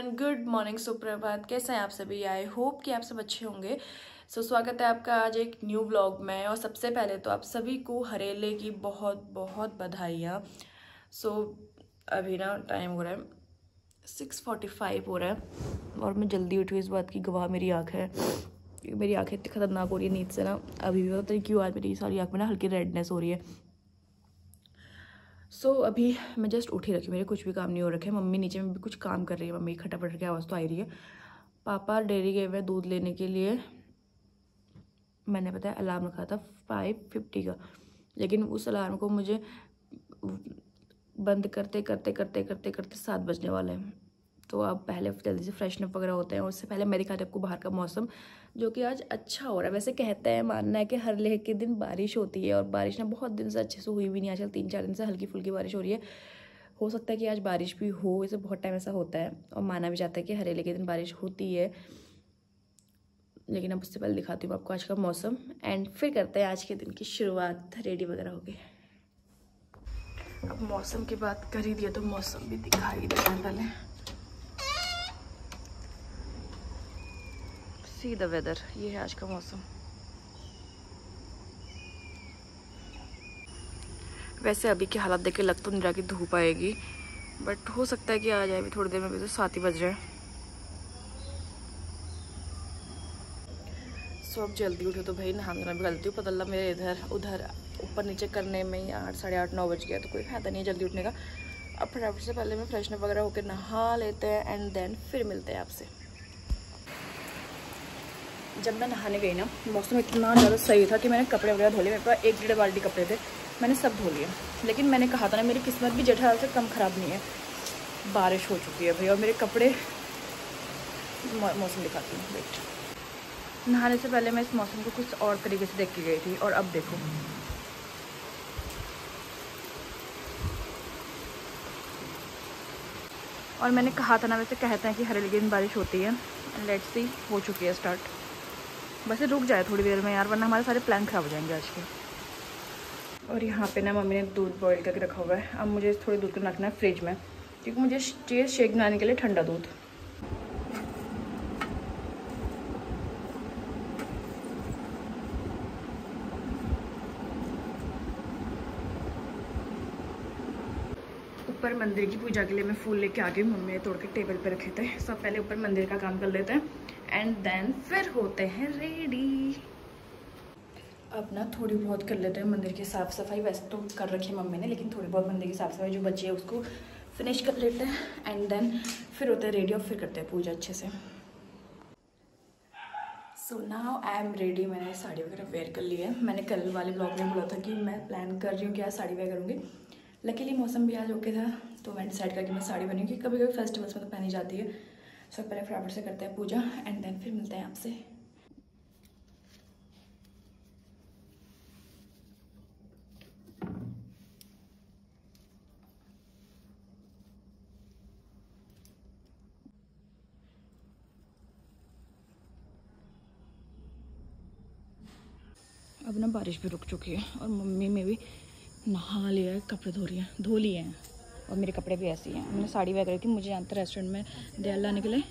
Everyone, good morning, सुप्रभात। कैसे हैं आप सभी? आई होप कि आप सब अच्छे होंगे। स्वागत है आपका आज एक न्यू व्लॉग में। और सबसे पहले तो आप सभी को हरेले की बहुत बहुत बधाइयाँ। अभी ना टाइम हो रहा है 6:45 हो रहा है और मैं जल्दी उठी हूँ। इस बात की गवाह मेरी आँख है। मेरी आँखें इतनी खतरनाक हो रही है नींद से ना। अभी भी पता नहीं क्यों आज मेरी सारी आँख में ना हल्की रेडनेस हो रही है। अभी मैं जस्ट उठी रखी, मेरे कुछ भी काम नहीं हो रखे। मम्मी नीचे में भी कुछ काम कर रही है। मम्मी खटापट की आवाज़ तो आ रही है। पापा डेयरी गए हुए दूध लेने के लिए। मैंने बताया अलार्म रखा था 5:50 का, लेकिन उस अलार्म को मुझे बंद करते करते करते करते करते 7 बजने वाले हैं। तो अब पहले जल्दी से फ्रेशनअप वगैरह होते हैं। उससे पहले मैं दिखाती हूँ आपको बाहर का मौसम, जो कि आज अच्छा हो रहा है। वैसे कहते हैं, मानना है कि हर लेह के दिन बारिश होती है, और बारिश ना बहुत दिन से अच्छे से हुई भी नहीं। आजकल 3-4 दिन से हल्की फुल्की बारिश हो रही है। हो सकता है कि आज बारिश भी हो, इसे बहुत टाइम ऐसा होता है और माना भी जाता है कि हरेले के दिन बारिश होती है। लेकिन अब उससे पहले दिखाती हूँ आपको आज का मौसम, एंड फिर करते हैं आज के दिन की शुरुआत। रेडी वगैरह हो गई। अब मौसम की बात कर ही दिया तो मौसम भी दिखाई देता है। पहले सी द वेदर, ये है आज का मौसम। वैसे अभी के हालात देख के लग तो नहीं रहा कि धूप आएगी, बट हो सकता है कि आ जाए। अभी थोड़ी देर में भी तो 7 ही बज रहे हैं। अब जल्दी उठे तो भाई नहा धोना भी गलती हूँ। पता लगा मेरे इधर उधर ऊपर नीचे करने में ही 8, साढ़े 8, 9 बज गया। तो कोई फायदा नहीं है जल्दी उठने का। अब फटाफट से पहले मैं फ्रेशनअप वगैरह होकर नहा लेते हैं, एंड देन फिर मिलते हैं आपसे। जब मैं नहाने गई ना, मौसम इतना ज़्यादा सही था कि मैंने कपड़े वगैरह धो लिए। मेरे पास 1-1.5 बाल्टी कपड़े थे, मैंने सब धो लिए। लेकिन मैंने कहा था ना, मेरी किस्मत भी जेठालाल से कम ख़राब नहीं है। बारिश हो चुकी है भाई, और मेरे कपड़े मौसम दिखाती हूँ। वेट, नहाने से पहले मैं इस मौसम को कुछ और तरीके से देख के गई थी, और अब देखो। और मैंने कहा था ना, वैसे कहते हैं कि हरेले के दिन बारिश होती है। लेट्स सी, हो चुकी है स्टार्ट। वैसे रुक जाए थोड़ी देर में यार, वरना हमारे सारे प्लान खराब हो जाएंगे आज के। और यहाँ पे ना मम्मी ने दूध बॉईल करके रखा हुआ है। अब मुझे थोड़ी दूध को रखना है फ्रिज में, क्योंकि मुझे चाहिए शेक बनाने के लिए ठंडा दूध। ऊपर मंदिर की पूजा के लिए मैं फूल लेके आ गई। मम्मी ने तोड़ के टेबल पे रखे थे। सब पहले ऊपर मंदिर का काम कर लेते हैं, एंड देन फिर होते हैं रेडी। अब ना थोड़ी बहुत कर लेते हैं मंदिर की साफ़ सफाई। वैसे तो कर रखी है मम्मी ने, लेकिन थोड़ी बहुत मंदिर की साफ़ सफाई जो बची है उसको फिनिश कर लेते हैं, एंड देन फिर होते हैं रेडी और फिर करते हैं पूजा अच्छे से। So now I am ready. मैंने साड़ी वगैरह वेयर कर ली है। मैंने कल वाले ब्लॉग में बोला था कि मैं प्लान कर रही हूँ कि आज साड़ी वेयर करूँगी। लकीली मौसम भी आज ओके था, तो मैंने डिसाइड करके मैं साड़ी बनी, क्योंकि कभी कभी फेस्टिवल्स में तो पहनी जाती है। पहले फटाफट से करते हैं पूजा, एंड देन फिर मिलते हैं आपसे। अब ना बारिश भी रुक चुकी है, और मम्मी में भी नहा लिया है, कपड़े धो लिए हैं। और मेरे कपड़े भी ऐसे ही हैं। मैंने साड़ी वेयर करी थी। मुझे जानते रेस्टोरेंट में दयाल लाने के लिए।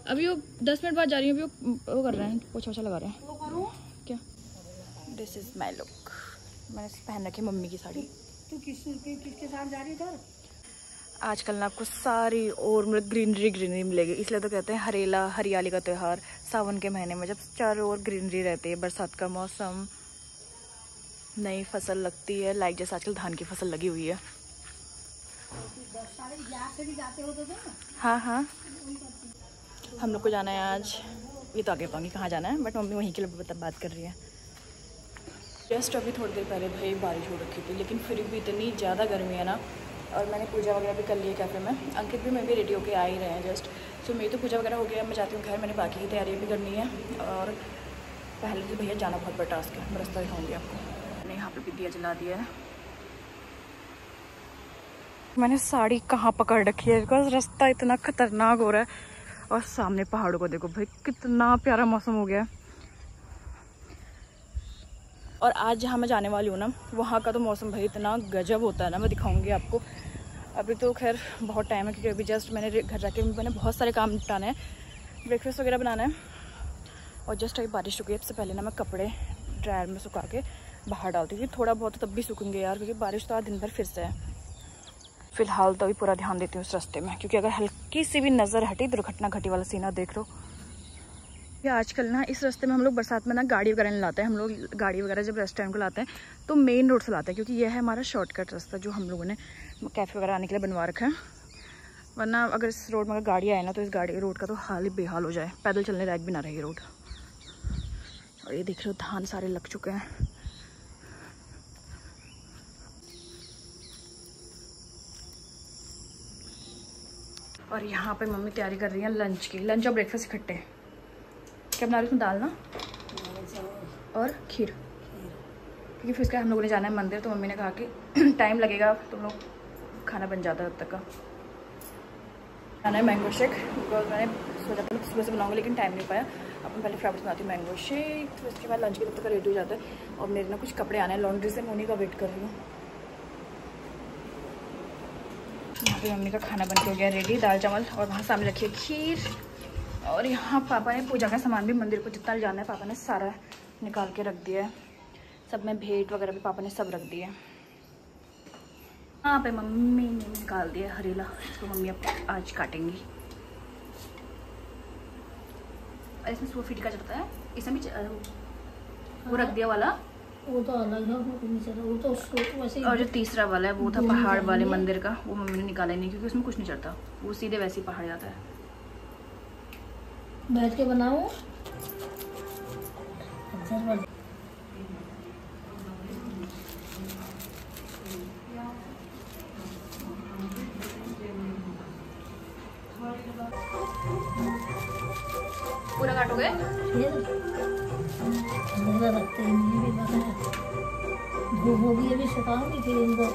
अभी वो 10 मिनट बाद जा रही है। अभी वो कर रहे हैं, पोछा लगा रहे हैं। क्या दिस इज़ माई लुक। मैंने पहन रखी मम्मी की साड़ी। तू किसके साथ जा रही है? आजकल ना आपको सारी और मतलब ग्रीनरी मिलेगी। इसलिए तो कहते हैं हरेला, हरियाली का त्यौहार। सावन के महीने में जब चारों ओर ग्रीनरी रहती है, बरसात का मौसम, नई फसल लगती है। लाइक जैसे आजकल धान की फसल लगी हुई है। हाँ, हम लोग को जाना है आज। ये तो आगे पाऊँगी कहाँ जाना है, बट मम्मी वहीं के लिए बात कर रही है। जस्ट अभी थोड़ी देर पहले भाई बारिश हो रखी थी, लेकिन फिर भी इतनी ज़्यादा गर्मी है ना। और मैंने पूजा वगैरह भी कर ली है कैफ़े में। अंकित भी मैं भी रेडी होके आ ही रहे हैं जस्ट। सो मेरी तो पूजा वगैरह हो गया। मैं जाती हूँ घर। मैंने बाकी की तैयारियाँ भी करनी है। और पहले तो भैया जाना बहुत बड़ा टास्क है। मैं रास्ता दिखाऊँगी आपको। मैंने यहाँ पर भी दिया जला दिया है। मैंने साड़ी कहाँ पकड़ रखी है, बिकॉज रास्ता इतना खतरनाक हो रहा है। और सामने पहाड़ों को देखो भाई, कितना प्यारा मौसम हो गया है। और आज जहाँ मैं जाने वाली हूँ ना, वहाँ का तो मौसम भाई इतना गजब होता है ना, मैं दिखाऊंगी आपको। अभी तो खैर बहुत टाइम है, क्योंकि अभी जस्ट मैंने घर जाके मैंने बहुत सारे काम निपटाने हैं, ब्रेकफास्ट वगैरह बनाना है। और जस्ट अभी बारिश रुकी है। इससे पहले ना मैं कपड़े ड्रायर में सुखा के बाहर डालती थी, थोड़ा बहुत तब भी सूखेंगे यार, क्योंकि बारिश तो आज दिन भर फिर से है। फिलहाल तो अभी पूरा ध्यान देती हूँ इस रास्ते में, क्योंकि अगर हल्की सी भी नज़र हटी, दुर्घटना घटी वाला सीना देख लो। या आजकल ना इस रास्ते में हम लोग बरसात में ना गाड़ी वगैरह नहीं लाते हैं। हम लोग गाड़ी वगैरह जब रेस्टोरेंट को लाते हैं तो मेन रोड से लाते हैं, क्योंकि यह है हमारा शॉर्टकट रास्ता जो हम लोगों ने कैफ़े वगैरह आने के लिए बनवा रखा है। वरना अगर इस रोड में अगर गाड़ी आए ना तो इस गाड़ी रोड का तो हाल ही बेहाल हो जाए, पैदल चलने लायक भी ना रहे रोड। और ये देख रहे हो धान सारे लग चुके हैं। और यहाँ पे मम्मी तैयारी कर रही है लंच की, लंच और ब्रेकफास्ट इकट्ठे। क्या बना रही हूँ? दाल ना और खीर, क्योंकि फिर उसका हम लोगों ने जाना है मंदिर, तो मम्मी ने कहा कि टाइम लगेगा, तुम लोग खाना बन जाता है तब तक का। खाना है मैंगो शेक, बिकॉज मैंने सोचा था सुबह से बनाऊंगी लेकिन टाइम नहीं पाया। अपन पहले फ्राइड बनाती हूँ मैंगो शेक, तो उसके बाद लंच के तब तक रेडी हो जाता है। और मेरे ना कुछ कपड़े आने हैं लॉन्ड्री से, मैं उन्हीं का वेट कर रही हूँ। यहाँ पे मम्मी का खाना बन के हो गया रेडी, दाल चावल, और वहाँ सामने रखी है खीर। और यहाँ पापा ने पूजा का सामान भी मंदिर को जितना जाना है पापा ने सारा निकाल के रख दिया है। सब में भेंट वगैरह भी पापा ने सब रख दिया है। यहाँ पे मम्मी ने निकाल दिया हरीला, इसको मम्मी अब आज काटेंगी। और इसमें सुबह फिट का चलता है, इसमें भी वो रख दिया वाला, वो तो अलग है, वो तो उसको वैसे। और जो तीसरा वाला है वो था पहाड़ वाले मंदिर का, वो मम्मी ने निकाला ही नहीं, क्योंकि उसमें कुछ नहीं चढ़ता, वो सीधे वैसे ही पहाड़ जाता है। बैठ के बनाओ। पूरा काटोगे? फिर रखते हैं, मुझे भी पता है। धूप होगी अभी, सुखाऊंगी फिर इनको।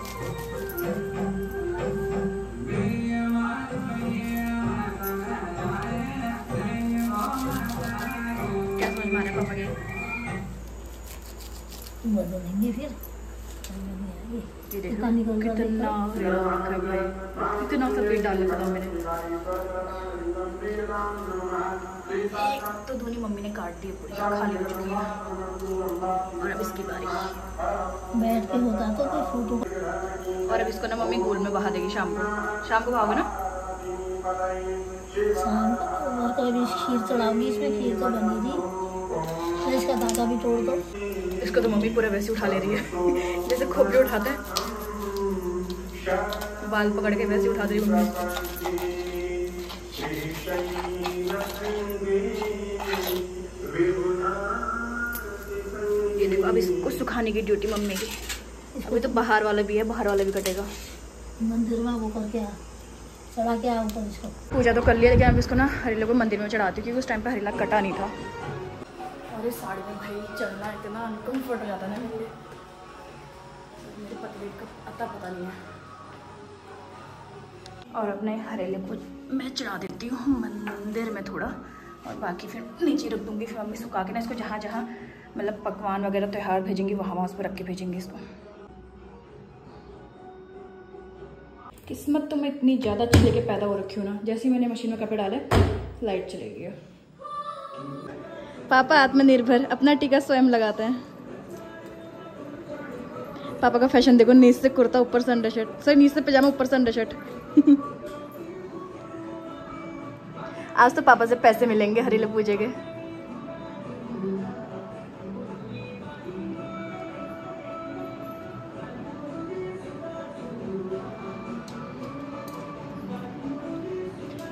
क्या समझ में आ रहा है पापा के? बदलेंगे फिर। ये देखो कितना रखा भाई, कितना सफेद डाल रखा था मैंने। एक तो धोनी मम्मी ने काट दी पूरी, खाली हो चुकी है। और अब इसकी बारी, बैठ के होता तो कोई फोटो। और अब इसको ना मम्मी गोल में बहा देगी शाम को बहाओगे ना? शाम को। और तो अभी खीर चढ़ाऊंगी, इसमें खीर तो बनी थी, तो इसका धागा भी तोड़ दो। इसको तो मम्मी पूरा वैसे उठा ले रही है जैसे खोपड़ी उठाते हैं, बाल पकड़ के वैसे उठा दे रही है। ये देखो अब इसको सुखाने की ड्यूटी मम्मी की। अभी तो बाहर वाला भी है, बाहर वाला भी कटेगा। मंदिर में वो करके आ, चढ़ा के आ ऊपर इसको। पूजा तो कर लिया, लेकिन अब इसको ना हरीला को मंदिर में चढ़ाती हूँ, क्योंकि उस टाइम पे हरीला कटा नहीं था। और इस साड़ी में भाई चलना इतना अनकम्फर्ट हो जाता है ना, मेरे पति का अता पता नहीं है। और अपने हरेले को मैं चढ़ा देती हूँ मंदिर में थोड़ा, और बाकी फिर नीचे रख दूँगी। फिर मम्मी सुखा के ना इसको जहाँ जहाँ मतलब पकवान वगैरह त्यौहार भेजेंगी वहाँ उस पर रख के भेजेंगी इसको। किस्मत तो मैं इतनी ज़्यादा अच्छी लेके पैदा हो रखी हूँ ना, जैसे ही मैंने मशीन में कपड़े डाले लाइट चली गई। पापा आत्मनिर्भर, अपना टीका स्वयं लगाते हैं। पापा का फैशन देखो, नीचे से कुर्ता ऊपर से अंडरशर्ट, सर नीचे से पजामा ऊपर से अंडरशर्ट। आज तो पापा से पैसे मिलेंगे हरीले पूजे के।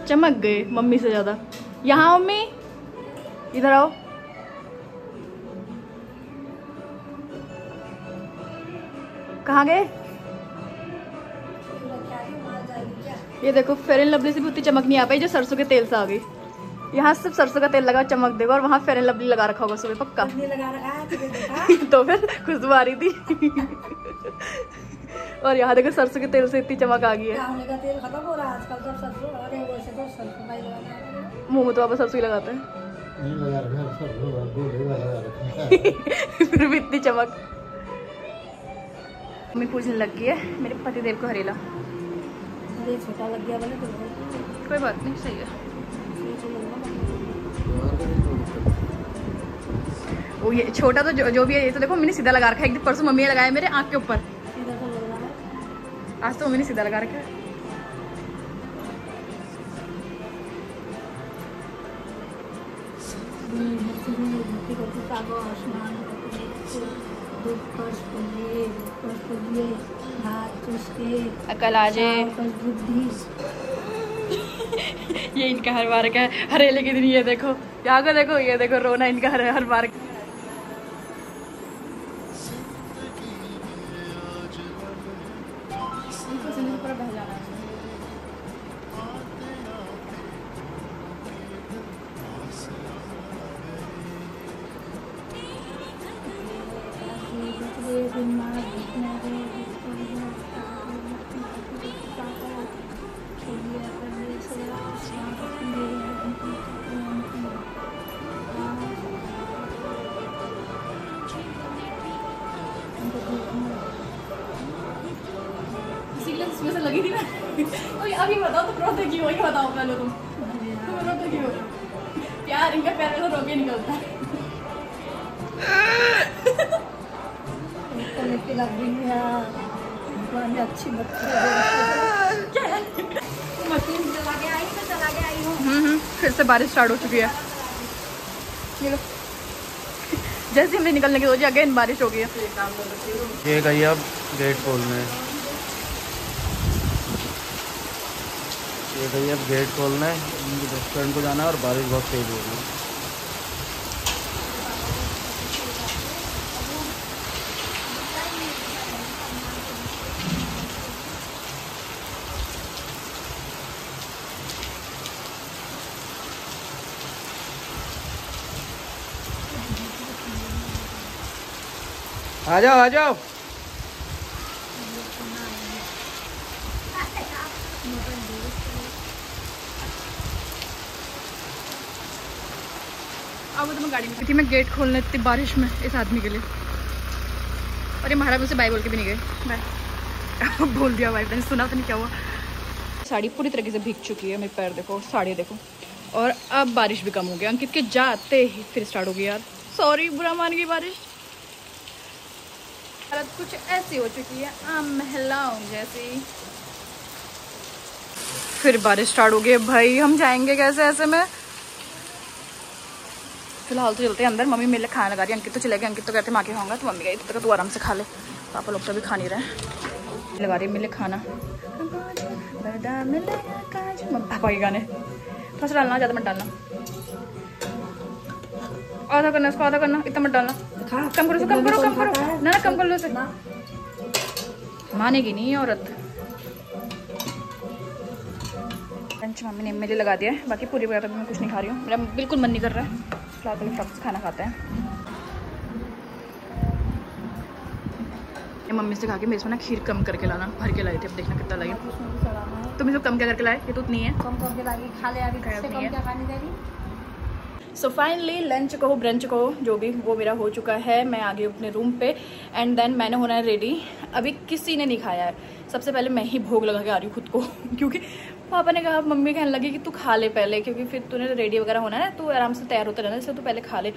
चमक गए मम्मी से ज्यादा। यहाँ मम्मी इधर आओ। कहाँ गए? ये देखो फेयर एंड लवली से भी उतनी चमक नहीं आ पाई जो सरसों के तेल से आ गई। यहाँ सिर्फ सरसों का तेल लगा चमक देगा, और वहाँ फेयर एंड लवली लगा रखा होगा सुबह पक्का। लगा रखा है तो फिर खुशबू आ रही थी। और यहाँ देखो सरसों के तेल से इतनी चमक आ गई है। का तेल खत्म हो रहा है आजकल, सब सरसों। अरे वैसे तो सरसों का ही लगाना, मुँह में तो वापस सरसों ही लगाते हैं। नहीं लगा रखा फिर भी इतनी चमक। मम्मी पूजने लग गई है मेरे पतिदेव को हरेला। मुझे छोटा लग गया बोले तो कोई बात नहीं, सही है। वो ये छोटा तो जो भी है, ये तो देखो मैंने सीधा लगा रखा है। एक दिन परसों मम्मी ने लगाया मेरे आँख के ऊपर, सीधा तो लग रहा है। आज तो मम्मी ने सीधा लगा रखा है। अकल आ जाए। ये इनका हर बार का है, हरेले के दिन ये देखो, यहाँ को देखो, ये देखो रोना इनका हर बार। इसमें से लगी थी ना। अभी बताओ तो रोते क्यों, ये बताओ पहले तुम रोते क्यों? प्यार इनका प्यार में तो रोके निकलता है। अच्छी मशीन चला के आई तो चला के आई हूँ। फिर से बारिश स्टार्ट हो चुकी है। ये लो, जैसे हमने निकलने की सोची अगेन बारिश हो गई है। ये गई अब गेट खोलने, ये गई अब गेट खोलने, रेस्टोरेंट को जाना है और बारिश बहुत तेज हो रही है। आ जाओ आ जाओ। अब तो मैं गाड़ी में थी, मैं गेट खोलने इतनी बारिश में इस आदमी के लिए, और ये महाराज मुझसे बाय बोल के भी नहीं गए। बाय बोल दिया बाय, मैंने सुना तो नहीं क्या हुआ। साड़ी पूरी तरीके से भीग चुकी है, मेरे पैर देखो, साड़ी देखो, और अब बारिश भी कम हो गया। अंकित के जाते ही फिर स्टार्ट हो गई। यार सॉरी, बुरा मान गई बारिश। हालत कुछ ऐसी हो चुकी है आम महिलाओं जैसी। फिर बारिश स्टार्ट हो गई भाई, हम जाएंगे कैसे ऐसे में? फिलहाल तो चलते हैं अंदर। मम्मी मेरे लिए खाना लगा रही है। अंकित तो चले गए, अंकित तो कहते माँ के खाऊंगा, तो मम्मी गई तब तक तू आराम से खा ले। पापा लोग तो अभी खा नहीं रहे, लगा रही है मेरे लिए खाना। पापा के गाने थोड़ा सा डालना, ज़्यादा मत डालना, आधा करना इसको, आधा करना, इतना मत डालना, कम करो, कम करो, कम करो ना, ना कम कर लो इसे। मानेगी नहीं औरत। लंच मम्मी ने मेरे लिए लगा दिया है, बाकी पूरी वगैरह मैं कुछ नहीं खा रही हूँ, मेरा बिल्कुल मन नहीं कर रहा है। फिलहाल पहले फटाफट से खाना खाते हैं। मम्मी से कहा कि मेरे इसमें ना खीर कम करके लाना, भर के लाए थे, अब देखना कितना लगे। तुम इसको कम क्या करके लाए? ये तो उतनी है, कम करके लागी, खा ले अभी, क्या खाने दे रही। सो फाइनली लंच कहो ब्रंच कहो जो भी, वो मेरा हो चुका है। मैं आ गई अपने रूम पे एंड देन मैंने होना है रेडी। अभी किसी ने नहीं खाया है, सबसे पहले मैं ही भोग लगा के आ रही हूँ खुद को क्योंकि पापा ने कहा, मम्मी कहने लगी कि तू खा ले पहले, क्योंकि फिर तूने रेडी वगैरह होना है ना, तू आराम से तैयार होता रहना, इसलिए तू पहले खा ले।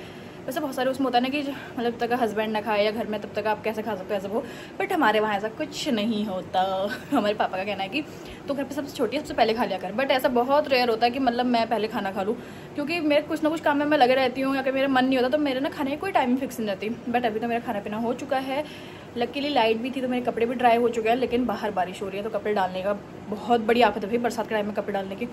वैसे बहुत सारे उसमें होता है ना कि मतलब तब तक हस्बैंड ना खाए या घर में, तब तक आप कैसे खा सकते हो, ऐसा वो। बट हमारे वहाँ ऐसा कुछ नहीं होता। हमारे पापा का कहना है कि तो घर पे सबसे छोटी है, सबसे पहले खा लिया कर। बट ऐसा बहुत रेयर होता है कि मतलब मैं पहले खाना खा लूँ, क्योंकि मेरे कुछ ना कुछ काम में मैं लगे रहती हूँ, या कि मेरा मन नहीं होता तो मेरे ना खाने की कोई टाइमिंग फिक्स नहीं रहती। बट अभी तो मेरा खाना पीना हो चुका है। लकीली लाइट भी थी तो मेरे कपड़े भी ड्राई हो चुके हैं, लेकिन बाहर बारिश हो रही है तो कपड़े डालने का बहुत बड़ी आफत है भाई, बरसात के टाइम में कपड़े डालने की।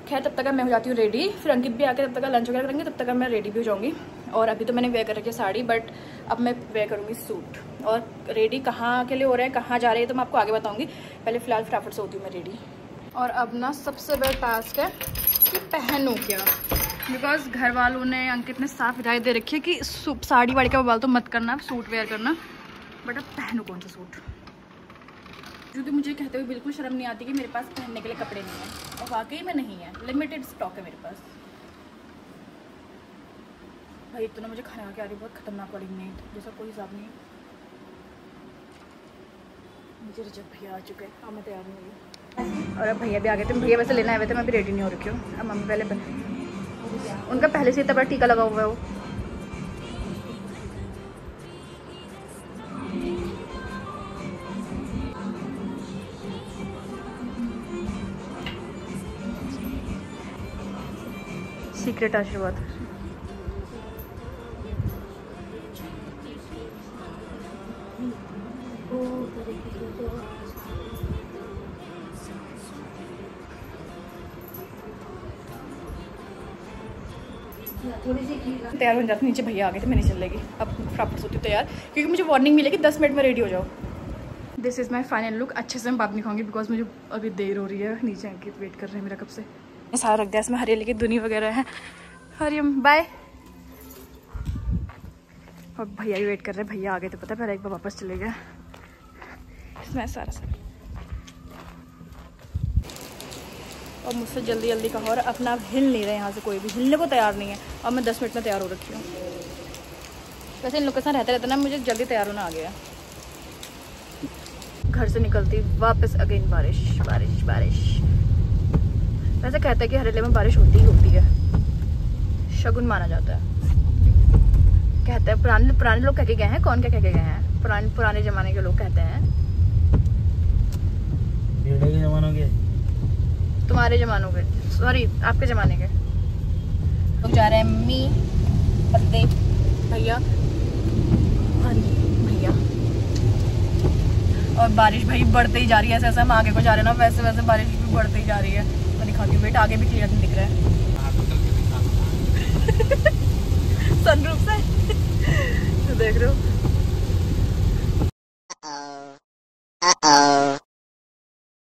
खैर तब तक मैं हो जाती हूँ रेडी, फिर अंकित भी आके तब तक लंच वगैरह करेंगे, तब तक मैं रेडी भी हो जाऊँगी। और अभी तो मैंने वेयर कर रखी है साड़ी, बट अब मैं वेयर करूँगी सूट। और रेडी कहाँ के लिए हो रहे हैं, कहाँ जा रहे हैं, तो मैं आपको आगे बताऊँगी। पहले फिलहाल फटाफट से होती हूँ मैं रेडी। और अब ना सबसे बड़ा टास्क है कि पहनूँ क्या, बिकॉज घर वालों ने, अंकित ने साफ राय दे रखी है कि साड़ी वाड़ी का बवाल तो मत करना, सूट वेयर करना। बट अब पहनूँ कौन सा सूट, क्योंकि मुझे कहते हुए बिल्कुल शर्म नहीं आती कि मेरे पास पहनने के लिए कपड़े नहीं है, और वाकई में नहीं है, लिमिटेड स्टॉक है मेरे पास। भाई इतना मुझे खाना खा के आ रही, बहुत खतरनाक वाली नींद, जैसा कोई हिसाब नहीं। मुझे रजत भैया आ चुके हैं, अब मैं तैयार नहीं हुई। और अब भैया भी आ गए थे। भैया वैसे लेने आए हुए थे, मैं भी रेडी नहीं हो रखी हूँ। अब मम्मी पहले उनका पहले से इतना बड़ा टीका लगा हुआ है वो। सीक्रेट आशीर्वाद। तैयार हो जाती, नीचे भैया आ गए थे, मैं नहीं चल लेगी अब फटाफट सोती तैयार, क्योंकि मुझे वार्निंग मिली कि 10 मिनट में रेडी हो जाओ। This is my final look. अच्छे से मैं बात नहीं खाऊंगी बिकॉज मुझे अभी देर हो रही है, नीचे आके वेट कर रहे हैं मेरा कब से। सारा रख दिया इसमें, हरियाली की दुनी वगैरह है। हरियम बाय। और भैया भी वेट कर रहे हैं, भैया आ गए थे पता है, पहले एक बार वापस चले गए। इसमें सारा और मुझसे जल्दी जल्दी कहो, और अपना हिल नहीं रहे यहाँ से, कोई भी हिलने को तैयार नहीं है। और मैं 10 मिनट में तैयार हो रखी हूँ। वैसे इन लोग के साथ रहते रहते ना मुझे जल्दी तैयार होना आ गया। घर से निकलती वापस अगेन बारिश बारिश बारिश। वैसे कहते हैं कि हरेले में बारिश होती ही होती है, शगुन माना जाता है। कहते हैं पुराने लोग कह के गए हैं। कौन क्या कह के गए हैं? पुराने जमाने के लोग कहते हैं। के जमानों के, तुम्हारे जमानों के, सॉरी आपके जमाने के। लोग जा रहे हैं मम्मी, पत्ते, भैया, भैया। और बारिश भाई बढ़ते ही जा रही है। ऐसे हम आगे को जा रहे हैं ना, वैसे वैसे बारिश भी बढ़ते ही जा रही है। मैं दिखाती हूँ वेट, आगे भी क्लियर नहीं दिख रहा है सनरूफ से। तो देख रहे हो